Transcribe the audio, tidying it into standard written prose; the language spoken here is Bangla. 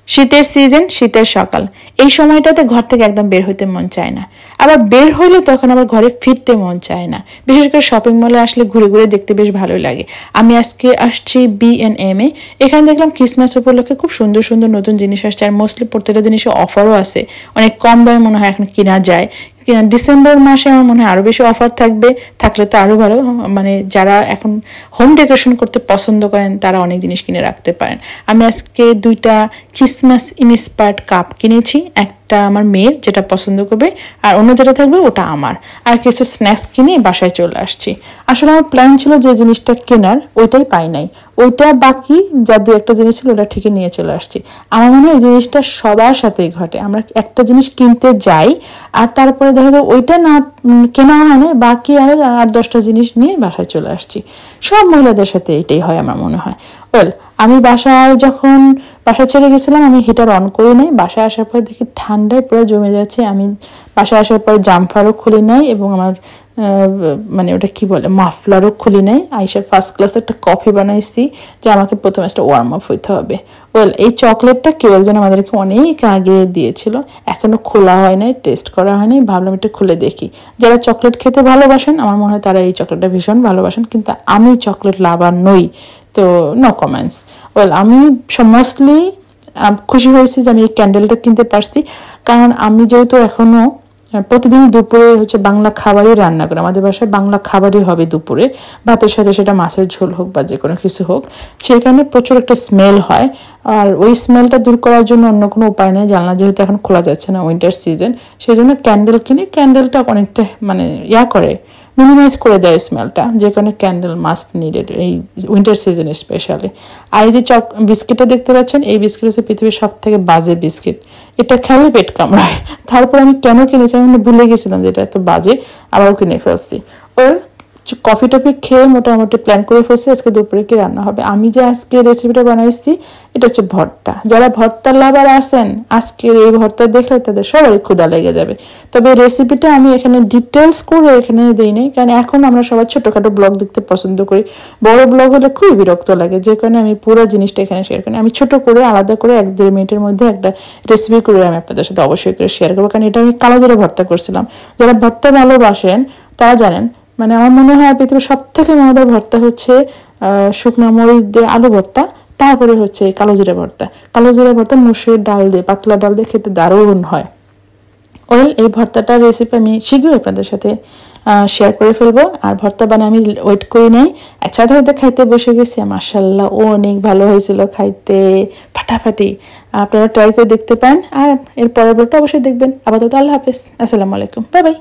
শীতের সিজন, শীতের সকাল, এই সময়টাতে ঘর থেকে একদম বের হইতে মন চায় না। আবার বের হইলে তখন আবার ঘরে ফিরতে মন চায় না। বিশেষ করে শপিং মলে আসলে ঘুরে ঘুরে দেখতে বেশ ভালোই লাগে। আমি আজকে আসছি B&M এ। এখানে দেখলাম ক্রিসমাস উপলক্ষে খুব সুন্দর সুন্দর নতুন জিনিস আসছে, আর মোস্টলি প্রত্যেকটা জিনিসে অফারও আছে। অনেক কম দামে মনে হয় এখন কিনা যায়। ডিসেম্বর মাসে আমার মনে হয় আরো বেশি অফার থাকবে, থাকলে তো আরো ভালো। মানে যারা এখন হোম ডেকোরেশন করতে পছন্দ করেন তারা অনেক জিনিস কিনে রাখতে পারেন। আমি আজকে 2টা ক্রিসমাস ইন্সপায়ার্ড কাপ কিনেছি, একটা আমার মেয়ের যেটা পছন্দ করবে, আর অন্য যেটা থাকবে ওটা আমার। আর কিছু স্ন্যাক্স কিনে বাসায় চলে আসছি। আসলে আমার প্ল্যান ছিল যে জিনিসটা কেনার, ওইটাই পাই নাই। ওইটা বাকি যা 2-1টা জিনিস ছিল ওটা ঠিকই নিয়ে চলে আসছি। আমার মনে হয় এই জিনিসটা সবার সাথেই ঘটে। আমরা একটা জিনিস কিনতে যাই আর তারপরে দেখা যায় ওইটা না কেনা হয় না, বাকি আরো 8-10টা জিনিস নিয়ে বাসায় চলে আসছি। সব মহিলাদের সাথে এটাই হয় আমার মনে হয়। ওয়েল, আমি যখন বাসা ছেড়ে গেছিলাম আমি হিটার অন করি নাই। বাসায় আসার পর দেখি ঠান্ডায় পুরো জমে যাচ্ছে। আমি বাসায় আসার পর জাম্পারও খুলি নাই এবং আমার মানে ওটা কি বলে মাফলারও খুলি নাই। আইসা ফার্স্ট ক্লাস একটা কফি বানাইছি যে আমাকে প্রথমে একটা ওয়ার্ম আপ হইতে হবে। ওয়েল, এই চকলেটটা কেউ একজন আমাদেরকে অনেক আগে দিয়েছিল, এখনো খোলা হয় নাই, টেস্ট করা হয়নি। ভাবলাম এটা খুলে দেখি। যারা চকলেট খেতে ভালোবাসেন আমার মনে হয় তারা এই চকলেটটা ভীষণ ভালোবাসেন, কিন্তু আমি চকলেট লাভার নই, তো নো কমেন্টস। ওয়েল, আমি মোস্টলি খুশি হয়েছি যে আমি এই ক্যান্ডেলটা কিনতে পারছি, কারণ আমি যেহেতু এখনো প্রতিদিন দুপুরে বাংলা খাবারই রান্না করি। আমাদের বাসায় বাংলা খাবারই হবে দুপুরে, ভাতের সাথে সেটা মাছের ঝোল হোক বা যে কোনো কিছু হোক। সেখানে প্রচুর একটা স্মেল হয়, আর ওই স্মেলটা দূর করার জন্য অন্য কোনো উপায় নেই। জানলা যেহেতু এখন খোলা যাচ্ছে না, উইন্টার সিজন, সেই জন্য ক্যান্ডেল কিনে ক্যান্ডেলটা অনেকটা মানে করে মিনিমাইজ করে দেয় স্মেলটা, যে কারণে ক্যান্ডেল মাস্ট নিডেড এই উইন্টার সিজনে স্পেশালি। আর এই যে বিস্কিটটা দেখতে পাচ্ছেন, এই বিস্কিট হচ্ছে পৃথিবীর সব থেকে বাজে বিস্কিট। এটা খেলে পেট কামড়ায়। তারপর আমি কেন কিনেছি আমি ভুলে গেছিলাম যে এটা এত বাজে, আবারও কিনে ফেলছি। ওর কফি টফি খেয়ে মোটামুটি প্ল্যান করে ফেলছি আজকে দুপুরে কি রান্না হবে। আমি যে আজকে রেসিপিটা বানাইছি এটা হচ্ছে ভর্তা। যারা ভর্তা লাভার আছেন আজকের এই ভর্তা দেখলে তাদের সবারই ক্ষুধা লেগে যাবে। তবে রেসিপিটা আমি এখানে ডিটেলস করে এখানে দিই নাই, কারণ এখন আমরা সবাই ছোটোখাটো ব্লগ দেখতে পছন্দ করি। বড় ব্লগ হলে খুবই বিরক্ত লাগে, যে কারণে আমি পুরো জিনিসটা এখানে শেয়ার করি। আমি ছোট করে আলাদা করে 1-1.5 মিনিটের মধ্যে একটা রেসিপি করে আমি আপনাদের সাথে অবশ্যই করে শেয়ার করবো, কারণ এটা আমি কালো জিরা ভর্তা করছিলাম। যারা ভর্তা ভালোবাসেন তারা জানেন, মানে আমার মনে হয় পৃথিবীর সব থেকে মজাদার ভর্তা হচ্ছে শুকনো মরিচ দিয়ে আলু ভর্তা, তারপরে হচ্ছে কালো জিরা ভর্তা। কালো জিরা ভর্তা মুসুর ডাল দিয়ে, পাতলা ডাল দিয়ে খেতে দারুণ হয়। ওয়েল, এই ভর্তাটার রেসিপি আমি শীঘ্রই আপনাদের সাথে শেয়ার করে ফেলবো। আর ভর্তা বানিয়ে আমি ওয়েট করি নাই, একসাথে হয়তো খাইতে বসে গেছি। মাশাআল্লাহ ও অনেক ভালো হয়েছিল, খাইতে ফাটাফাটি। আপনারা ট্রাই করে দেখতে পান, আর এর পরের ব্লগটা অবশ্যই দেখবেন। আপাতত আল্লাহ হাফেজ, আসসালামু আলাইকুম, বাই বাই।